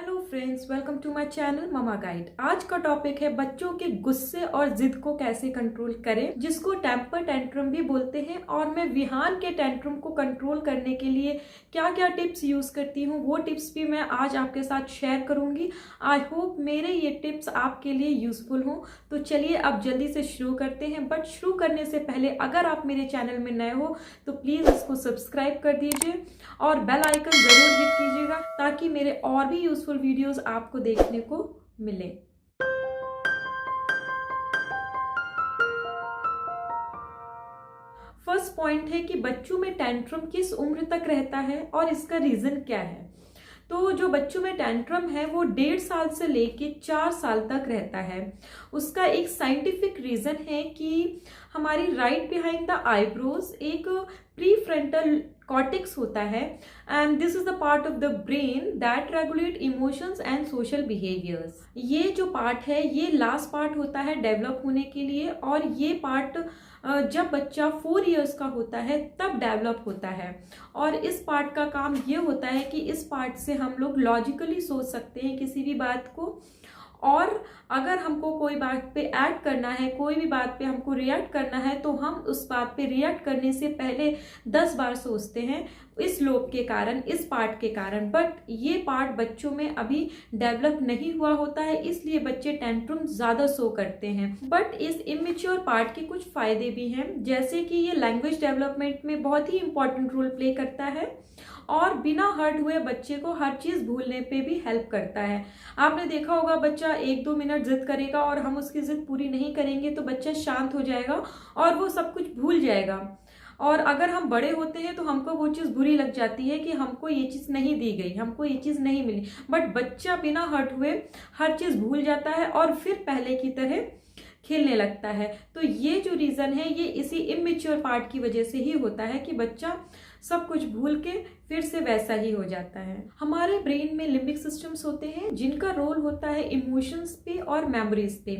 Hello friends, welcome to my channel mama guide. आज का topic है बच्चों के गुस्से और जिद को कैसे कंट्रोल करें, जिसको टेम्पर टेंट्रम भी बोलते हैं। और मैं विहान के टेंट्रम को कंट्रोल करने के लिए क्या क्या टिप्स यूज करती हूँ, वो टिप्स भी मैं आज आपके साथ शेयर करूंगी। आई होप मेरे ये टिप्स आपके लिए यूजफुल हों। तो चलिए अब जल्दी से शुरू करते हैं। बट शुरू करने से पहले अगर आप मेरे चैनल में नए हो तो प्लीज इसको सब्सक्राइब कर दीजिए और बेल आइकन जरूर हिट कीजिएगा ताकि मेरे और भी यूजफुल वीडियोस आपको देखने को मिले। फर्स्ट पॉइंट है कि बच्चों में टेंट्रम किस उम्र तक रहता है और इसका रीजन क्या है। तो जो बच्चों में टेंट्रम है वो 1.5 साल से लेके 4 साल तक रहता है। उसका एक साइंटिफिक रीजन है कि हमारी राइट बिहाइंड द आईब्रोज एक प्री फ्रंटल कॉर्टेक्स होता है and this is the part of the brain that regulate emotions and social behaviours. ये जो पार्ट है ये लास्ट पार्ट होता है डेवलप होने के लिए, और ये पार्ट जब बच्चा 4 इयर्स का होता है तब डेवलप होता है। और इस पार्ट का काम ये होता है कि इस पार्ट से हम लोग लॉजिकली सोच सकते हैं किसी भी बात को, और अगर हमको कोई बात पे एक्ट करना है, कोई भी बात पे हमको रिएक्ट करना है, तो हम उस बात पे रिएक्ट करने से पहले 10 बार सोचते हैं इस लोब के कारण, इस पार्ट के कारण। बट ये पार्ट बच्चों में अभी डेवलप नहीं हुआ होता है, इसलिए बच्चे टेंट्रम ज्यादा शो करते हैं। बट इस इमेच्योर पार्ट के कुछ फायदे भी हैं, जैसे कि ये लैंग्वेज डेवलपमेंट में बहुत ही इंपॉर्टेंट रोल प्ले करता है और बिना हर्ट हुए बच्चे को हर चीज भूलने पे भी हेल्प करता है। आपने देखा होगा बच्चा 1-2 मिनट जिद करेगा और हम उसकी जिद पूरी नहीं करेंगे तो बच्चा शांत हो जाएगा और वो सब कुछ भूल जाएगा। और अगर हम बड़े होते हैं तो हमको वो चीज बुरी लग जाती है कि हमको ये चीज नहीं दी गई, हमको ये चीज नहीं मिली। बट बच्चा बिना हर्ट हुए हर चीज भूल जाता है और फिर पहले की तरह खेलने लगता है। तो ये जो रीजन है ये इसी इमेच्योर पार्ट की वजह से ही होता है कि बच्चा सब कुछ भूल के फिर से वैसा ही हो जाता है। हमारे ब्रेन में लिम्बिक सिस्टम्स होते हैं जिनका रोल होता है इमोशंस पे और मेमोरीज पे।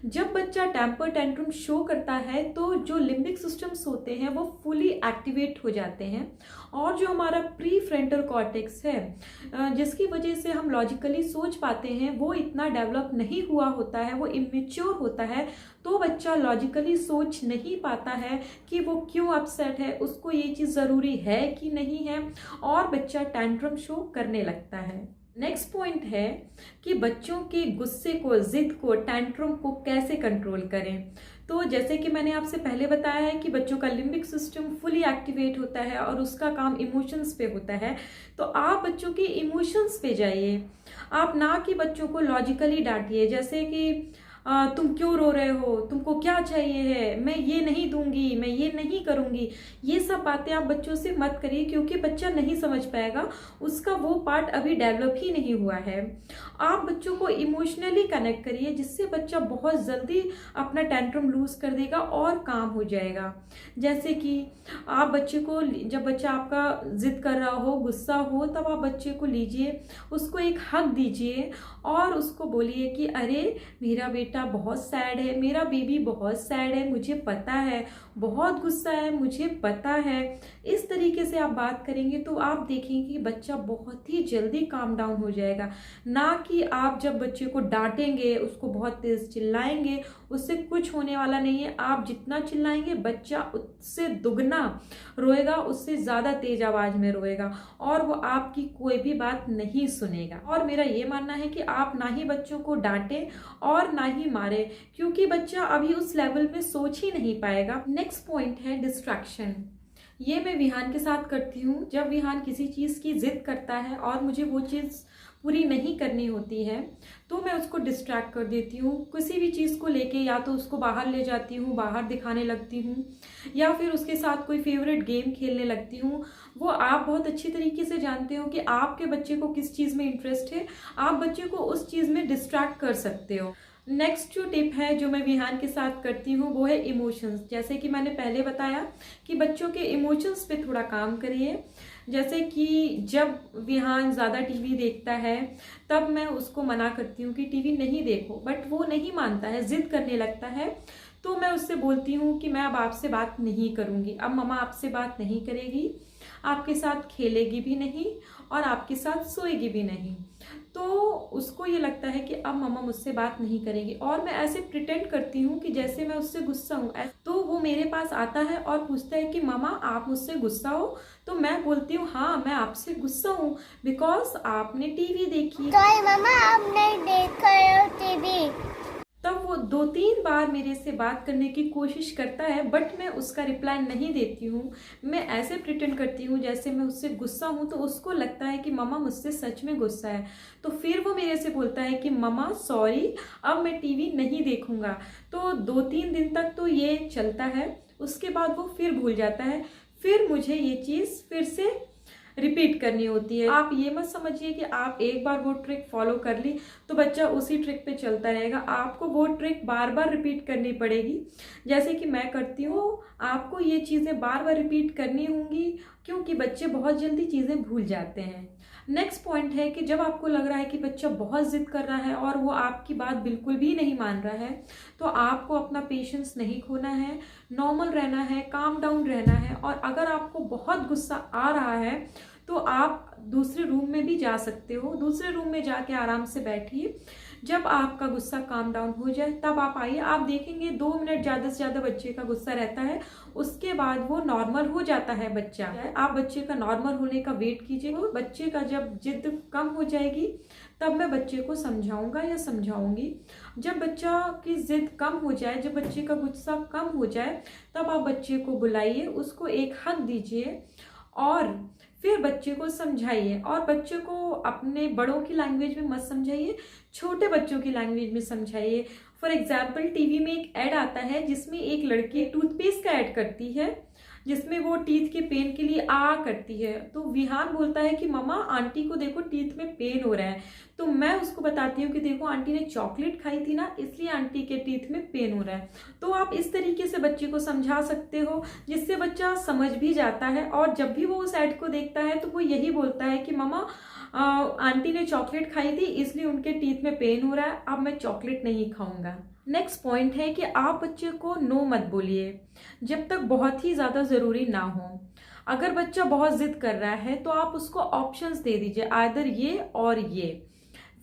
जब बच्चा टेम्पर टेंट्रम शो करता है तो जो लिम्बिक सिस्टम्स होते हैं वो फुली एक्टिवेट हो जाते हैं, और जो हमारा प्री फ्रंटल कॉर्टेक्स है जिसकी वजह से हम लॉजिकली सोच पाते हैं वो इतना डेवलप नहीं हुआ होता है, वो इमेच्योर होता है। तो बच्चा लॉजिकली सोच नहीं पाता है कि वो क्यों अपसेट है, उसको ये चीज जरूरी है कि नहीं है, और बच्चा टेंट्रम शो करने लगता है। नेक्स्ट पॉइंट है कि बच्चों के गुस्से को, जिद को, टेंट्रम को कैसे कंट्रोल करें। तो जैसे कि मैंने आपसे पहले बताया है कि बच्चों का लिम्बिक सिस्टम फुली एक्टिवेट होता है और उसका काम इमोशंस पे होता है। तो आप बच्चों के इमोशंस पे जाइए, आप ना कि बच्चों को लॉजिकली डांटिए। जैसे कि तुम क्यों रो रहे हो, तुमको क्या चाहिए है, मैं ये नहीं दूंगी, मैं ये नहीं करूंगी। ये सब बातें आप बच्चों से मत करिए क्योंकि बच्चा नहीं समझ पाएगा, उसका वो पार्ट अभी डेवलप ही नहीं हुआ है। आप बच्चों को इमोशनली कनेक्ट करिए जिससे बच्चा बहुत जल्दी अपना टेंट्रम लूज कर देगा और काम हो जाएगा। जैसे कि आप बच्चे को, जब बच्चा आपका जिद कर रहा हो, गुस्सा हो, तब आप बच्चे को लीजिए, उसको एक हग दीजिए और उसको बोलिए कि अरे मेरा बेटा बहुत सैड है, मेरा बेबी बहुत सैड है, मुझे पता है, बहुत गुस्सा है, मुझे पता है। इस तरीके से आप बात करेंगे तो आप देखेंगे कि बच्चा बहुत ही जल्दी काम डाउन हो जाएगा। ना कि आप जब बच्चे को डांटेंगे, उसको बहुत तेज चिल्लाएंगे, उससे कुछ होने वाला नहीं है। आप जितना चिल्लाएंगे बच्चा उससे दुगना रोएगा, उससे ज्यादा तेज आवाज में रोएगा और वो आपकी कोई भी बात नहीं सुनेगा। और मेरा ये मानना है कि आप ना ही बच्चों को डांटें और ना ही मारे, क्योंकि बच्चा अभी उस लेवल में सोच ही नहीं पाएगा। नेक्स्ट पॉइंट है डिस्ट्रैक्शन। ये मैं विहान के साथ करती हूँ। जब विहान किसी चीज की जिद करता है और मुझे वो चीज पूरी नहीं करनी होती है तो मैं उसको डिस्ट्रैक्ट कर देती हूँ किसी भी चीज़ को लेके। या तो उसको बाहर ले जाती हूँ, बाहर दिखाने लगती हूँ, या फिर उसके साथ कोई फेवरेट गेम खेलने लगती हूँ। वो आप बहुत अच्छी तरीके से जानते हो कि आपके बच्चे को किस चीज़ में इंटरेस्ट है, आप बच्चे को उस चीज़ में डिस्ट्रैक्ट कर सकते हो। नेक्स्ट जो टिप है जो मैं विहान के साथ करती हूँ वो है इमोशंस। जैसे कि मैंने पहले बताया कि बच्चों के इमोशंस पे थोड़ा काम करिए। जैसे कि जब विहान ज़्यादा टीवी देखता है तब मैं उसको मना करती हूँ कि टीवी नहीं देखो, बट वो नहीं मानता है, जिद करने लगता है। तो मैं उससे बोलती हूँ कि मैं अब आपसे बात नहीं करूँगी, अब मम्मा आपसे बात नहीं करेगी, आपके साथ खेलेगी भी नहीं और आपके साथ सोएगी भी नहीं। तो तो उसको ये लगता है कि अब मम्मा मुझसे बात नहीं करेगी, और मैं ऐसे प्रिटेंड करती हूँ कि जैसे मैं उससे गुस्सा हूँ। तो वो मेरे पास आता है और पूछता है कि मम्मा आप मुझसे गुस्सा हो? तो मैं बोलती हूँ हाँ मैं आपसे गुस्सा हूँ, बिकॉज आपने टीवी देखी। तो मम्मा आप नहीं देख रहे हो टीवी। तब वो 2-3 बार मेरे से बात करने की कोशिश करता है, बट मैं उसका रिप्लाई नहीं देती हूँ। मैं ऐसे प्रिटेंड करती हूँ जैसे मैं उससे गुस्सा हूँ, तो उसको लगता है कि मम्मा मुझसे सच में गुस्सा है। तो फिर वो मेरे से बोलता है कि मम्मा सॉरी, अब मैं टीवी नहीं देखूंगा। तो 2-3 दिन तक तो ये चलता है, उसके बाद वो फिर भूल जाता है। फिर मुझे ये चीज़ फिर से रिपीट करनी होती है। आप ये मत समझिए कि आप एक बार वो ट्रिक फॉलो कर ली तो बच्चा उसी ट्रिक पे चलता रहेगा। आपको वो ट्रिक बार बार रिपीट करनी पड़ेगी, जैसे कि मैं करती हूँ। आपको ये चीज़ें बार बार रिपीट करनी होंगी, क्योंकि बच्चे बहुत जल्दी चीज़ें भूल जाते हैं। नेक्स्ट पॉइंट है कि जब आपको लग रहा है कि बच्चा बहुत जिद कर रहा है और वो आपकी बात बिल्कुल भी नहीं मान रहा है, तो आपको अपना पेशेंस नहीं खोना है, नॉर्मल रहना है, काम डाउन रहना है। और अगर आपको बहुत गुस्सा आ रहा है तो आप दूसरे रूम में भी जा सकते हो, दूसरे रूम में जाके आराम से बैठिए। जब आपका गुस्सा काम डाउन हो जाए तब आप आइए। आप देखेंगे 2 मिनट ज़्यादा से ज़्यादा बच्चे का गुस्सा रहता है, उसके बाद वो नॉर्मल हो जाता है बच्चा। आप बच्चे का नॉर्मल होने का वेट कीजिए। बच्चे का जब जिद कम हो जाएगी तब मैं बच्चे को समझाऊंगा या समझाऊंगी। जब बच्चा की जिद कम हो जाए, जब बच्चे का गुस्सा कम हो जाए, तब आप बच्चे को बुलाइए, उसको एक हग दीजिए और फिर बच्चे को समझाइए। और बच्चे को अपने बड़ों की लैंग्वेज में मत समझाइए, छोटे बच्चों की लैंग्वेज में समझाइए। फॉर एग्जाम्पल टीवी में एक ऐड आता है जिसमें एक लड़की टूथपेस्ट का ऐड करती है, जिसमें वो टीथ के पेन के लिए आ करती है। तो विहान बोलता है कि मम्मा आंटी को देखो टीथ में पेन हो रहा है। तो मैं उसको बताती हूँ कि देखो आंटी ने चॉकलेट खाई थी ना, इसलिए आंटी के टीथ में पेन हो रहा है। तो आप इस तरीके से बच्चे को समझा सकते हो, जिससे बच्चा समझ भी जाता है। और जब भी वो उस ऐड को देखता है तो वो यही बोलता है कि मम्मा आंटी ने चॉकलेट खाई थी इसलिए उनके टीथ में पेन हो रहा है, अब मैं चॉकलेट नहीं खाऊंगा। नेक्स्ट पॉइंट है कि आप बच्चे को नो मत बोलिए जब तक बहुत ही ज़्यादा ज़रूरी ना हो। अगर बच्चा बहुत जिद कर रहा है तो आप उसको ऑप्शंस दे दीजिए, आइदर ये और ये।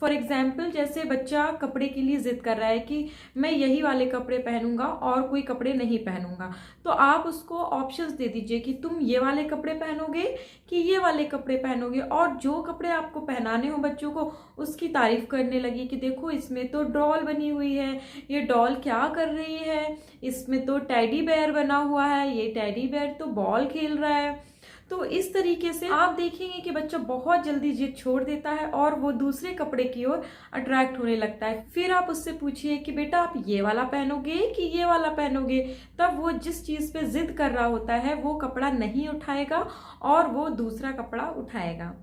फॉर एग्जाम्पल जैसे बच्चा कपड़े के लिए जिद कर रहा है कि मैं यही वाले कपड़े पहनूंगा और कोई कपड़े नहीं पहनूंगा, तो आप उसको ऑप्शंस दे दीजिए कि तुम ये वाले कपड़े पहनोगे कि ये वाले कपड़े पहनोगे। और जो कपड़े आपको पहनाने हो बच्चों को, उसकी तारीफ करने लगी कि देखो इसमें तो डॉल बनी हुई है, ये डॉल क्या कर रही है, इसमें तो टेडी बेयर बना हुआ है, ये टेडी बेयर तो बॉल खेल रहा है। तो इस तरीके से आप देखेंगे कि बच्चा बहुत जल्दी जिद छोड़ देता है और वो दूसरे कपड़े की ओर अट्रैक्ट होने लगता है। फिर आप उससे पूछिए कि बेटा आप ये वाला पहनोगे कि ये वाला पहनोगे, तब वो जिस चीज पे जिद कर रहा होता है वो कपड़ा नहीं उठाएगा और वो दूसरा कपड़ा उठाएगा।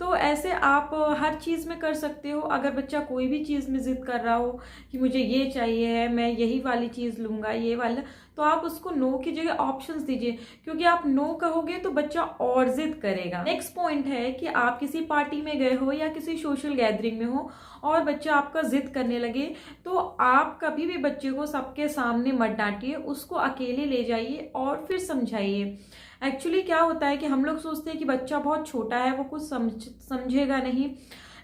तो ऐसे आप हर चीज में कर सकते हो। अगर बच्चा कोई भी चीज में जिद कर रहा हो कि मुझे ये चाहिए है, मैं यही वाली चीज लूंगा, ये वाला, तो आप उसको नो की जगह ऑप्शंस दीजिए, क्योंकि आप नो कहोगे तो बच्चा और जिद करेगा। नेक्स्ट पॉइंट है कि आप किसी पार्टी में गए हो या किसी सोशल गैदरिंग में हो और बच्चा आपका जिद करने लगे, तो आप कभी भी बच्चे को सबके सामने मत डांटिए, उसको अकेले ले जाइए और फिर समझाइए। एक्चुअली क्या होता है कि हम लोग सोचते हैं कि बच्चा बहुत छोटा है, वो कुछ समझेगा नहीं,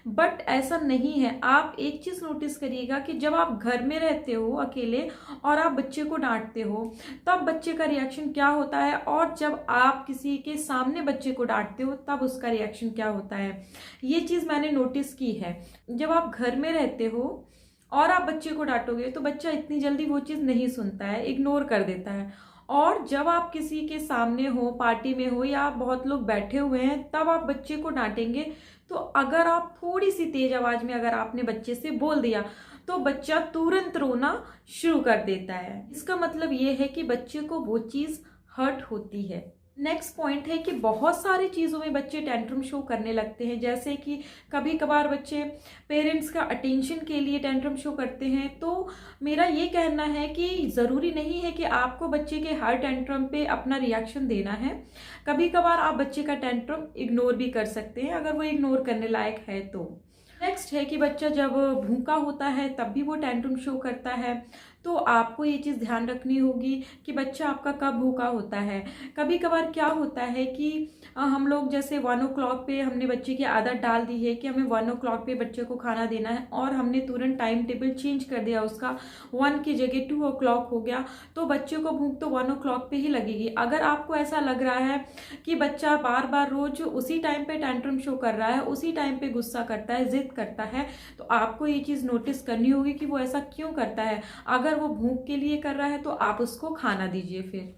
बट ऐसा नहीं है। आप एक चीज नोटिस करिएगा कि जब आप घर में रहते हो अकेले और आप बच्चे को डांटते हो, तब बच्चे का रिएक्शन क्या होता है, और जब आप किसी के सामने बच्चे को डांटते हो तब उसका रिएक्शन क्या होता है। ये चीज मैंने नोटिस की है। जब आप घर में रहते हो और आप बच्चे को डांटोगे तो बच्चा इतनी जल्दी वो चीज नहीं सुनता है, इग्नोर कर देता है। और जब आप किसी के सामने हो, पार्टी में हो या बहुत लोग बैठे हुए हैं, तब आप बच्चे को डांटेंगे, तो अगर आप थोड़ी सी तेज आवाज में अगर आपने बच्चे से बोल दिया तो बच्चा तुरंत रोना शुरू कर देता है। इसका मतलब ये है कि बच्चे को वो चीज हर्ट होती है। नेक्स्ट पॉइंट है कि बहुत सारी चीज़ों में बच्चे टेंट्रम शो करने लगते हैं, जैसे कि कभी कभार बच्चे पेरेंट्स का अटेंशन के लिए टेंट्रम शो करते हैं। तो मेरा ये कहना है कि ज़रूरी नहीं है कि आपको बच्चे के हर टेंट्रम पे अपना रिएक्शन देना है। कभी कभार आप बच्चे का टेंट्रम इग्नोर भी कर सकते हैं अगर वो इग्नोर करने लायक है तो। नेक्स्ट नेक्स्ट है कि बच्चा जब भूखा होता है तब भी वो टेंट्रम शो करता है। तो आपको ये चीज़ ध्यान रखनी होगी कि बच्चा आपका कब भूखा होता है। कभी कभार क्या होता है कि हम लोग जैसे 1 o'clock पे हमने बच्चे की आदत डाल दी है कि हमें 1 o'clock पे बच्चे को खाना देना है, और हमने तुरंत टाइम टेबल चेंज कर दिया, उसका 1 की जगह 2 o'clock हो गया, तो बच्चे को भूख तो 1 o'clock पे ही लगेगी। अगर आपको ऐसा लग रहा है कि बच्चा बार बार रोज उसी टाइम पे टेंट्रम शो कर रहा है, उसी टाइम पे गुस्सा करता है, जिद करता है, तो आपको ये चीज़ नोटिस करनी होगी कि वो ऐसा क्यों करता है। अगर वो भूख के लिए कर रहा है तो आप उसको खाना दीजिए। फिर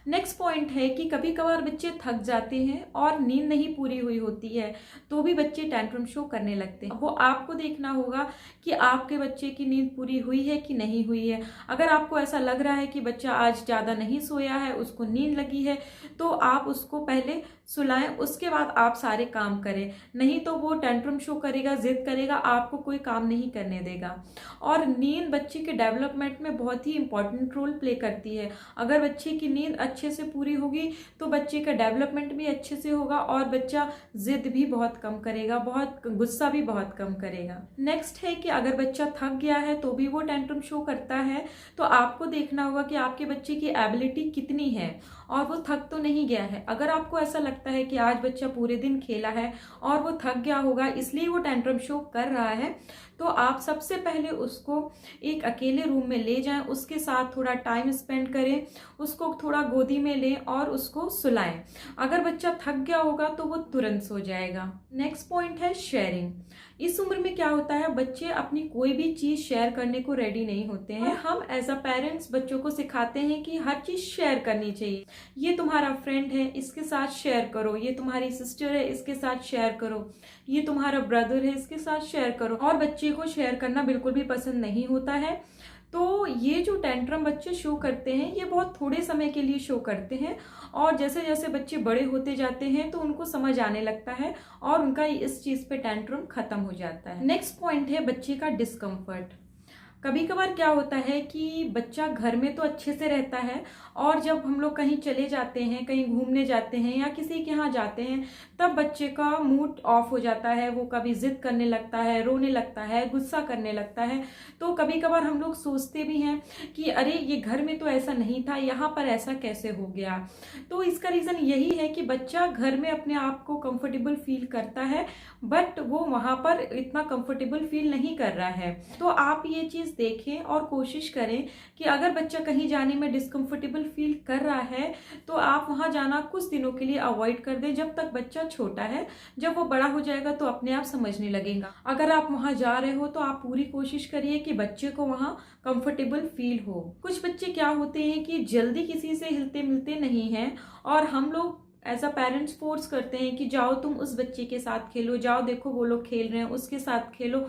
नेक्स्ट पॉइंट है कि कभी कभार बच्चे थक जाते हैं और नींद नहीं पूरी हुई होती है तो भी बच्चे टेंट्रम शो करने लगते हैं। वो आपको देखना होगा कि आपके बच्चे की नींद पूरी हुई है कि नहीं हुई है। अगर आपको ऐसा लग रहा है कि बच्चा आज ज़्यादा नहीं सोया है, उसको नींद लगी है, तो आप उसको पहले सुलाएं, उसके बाद आप सारे काम करें, नहीं तो वो टेंट्रम शो करेगा, जिद करेगा, आपको कोई काम नहीं करने देगा। और नींद बच्चे के डेवलपमेंट में बहुत ही इंपॉर्टेंट रोल प्ले करती है। अगर बच्चे की नींद अच्छे से पूरी होगी तो बच्चे का डेवलपमेंट भी अच्छे से होगा और बच्चा जिद भी बहुत कम करेगा, बहुत गुस्सा भी बहुत कम करेगा। नेक्स्ट है कि अगर बच्चा थक गया है तो भी वो टेंट्रम शो करता है, तो आपको देखना होगा कि आपके बच्चे की एबिलिटी कितनी है और वो थक तो नहीं गया है। अगर आपको ऐसा लगता है कि आज बच्चा पूरे दिन खेला है और वो थक गया होगा इसलिए वो टेंट्रम शो कर रहा है, तो आप सबसे पहले उसको एक अकेले रूम में ले जाएं, उसके साथ थोड़ा टाइम स्पेंड करें, उसको थोड़ा गोदी में लें और उसको सुलाएं। अगर बच्चा थक गया होगा तो वो तुरंत सो जाएगा। नेक्स्ट पॉइंट है शेयरिंग। इस उम्र में क्या होता है, बच्चे अपनी कोई भी चीज शेयर करने को रेडी नहीं होते हैं। हम एज अ पेरेंट्स बच्चों को सिखाते हैं कि हर चीज शेयर करनी चाहिए। ये तुम्हारा फ्रेंड है, इसके साथ शेयर करो, ये तुम्हारी सिस्टर है, इसके साथ शेयर करो, ये तुम्हारा ब्रदर है, इसके साथ शेयर करो। और बच्चे को शेयर करना बिल्कुल भी पसंद नहीं होता है। तो ये जो टेंट्रम बच्चे शो करते हैं ये बहुत थोड़े समय के लिए शो करते हैं, और जैसे जैसे बच्चे बड़े होते जाते हैं तो उनको समझ आने लगता है और उनका इस चीज पे टेंट्रम खत्म हो जाता है। नेक्स्ट पॉइंट है बच्चे का डिस्कम्फर्ट। कभी कभार क्या होता है कि बच्चा घर में तो अच्छे से रहता है और जब हम लोग कहीं चले जाते हैं, कहीं घूमने जाते हैं या किसी के यहाँ जाते हैं, तब बच्चे का मूड ऑफ हो जाता है। वो कभी जिद करने लगता है, रोने लगता है, गुस्सा करने लगता है। तो कभी कभार हम लोग सोचते भी हैं कि अरे ये घर में तो ऐसा नहीं था, यहाँ पर ऐसा कैसे हो गया। तो इसका रीजन यही है कि बच्चा घर में अपने आप को कंफर्टेबल फील करता है, बट वो वहां पर इतना कंफर्टेबल फील नहीं कर रहा है। तो आप ये चीज देखें और कोशिश करें कि अगर बच्चा कहीं जाने में डिस्कम्फर्टेबल फील कर रहा है तो आप वहां जाना कुछ दिनों के लिए अवॉइड कर दें, जब तक बच्चा छोटा है। जब वो बड़ा हो जाएगा तो अपने आप समझने लगेगा। अगर आप वहां जा रहे हो तो आप पूरी कोशिश करिए कि बच्चे को वहां कंफर्टेबल फील हो। कुछ बच्चे क्या होते हैं कि जल्दी किसी से हिलते मिलते नहीं हैं और हम लोग एज अ पेरेंट्स फोर्स करते हैं कि जाओ तुम उस बच्चे के साथ खेलो, जाओ देखो वो लोग खेल रहे हैं, उसके साथ खेलो।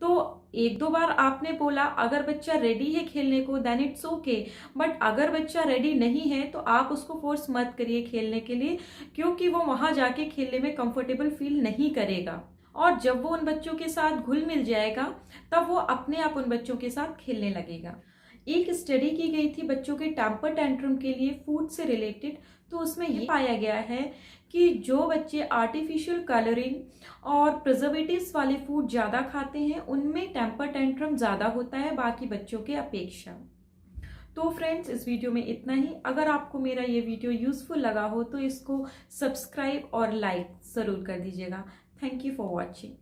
तो 1-2 बार आपने बोला, अगर बच्चा रेडी है खेलने को देन इट्स ओके, बट अगर बच्चा रेडी नहीं है तो आप उसको फोर्स मत करिए खेलने के लिए, क्योंकि वो वहां जाके खेलने में कंफर्टेबल फील नहीं करेगा। और जब वो उन बच्चों के साथ घुल मिल जाएगा तब वो अपने आप उन बच्चों के साथ खेलने लगेगा। एक स्टडी की गई थी बच्चों के टेम्पर टेंट्रम के लिए फूड से रिलेटेड, तो उसमें ये पाया गया है कि जो बच्चे आर्टिफिशियल कलरिंग और प्रिजर्वेटिव्स वाले फूड ज़्यादा खाते हैं उनमें टेम्पर टेंट्रम ज़्यादा होता है बाकी बच्चों के अपेक्षा। तो फ्रेंड्स, इस वीडियो में इतना ही। अगर आपको मेरा ये वीडियो यूजफुल लगा हो तो इसको सब्सक्राइब और लाइक ज़रूर कर दीजिएगा। Thank you for watching.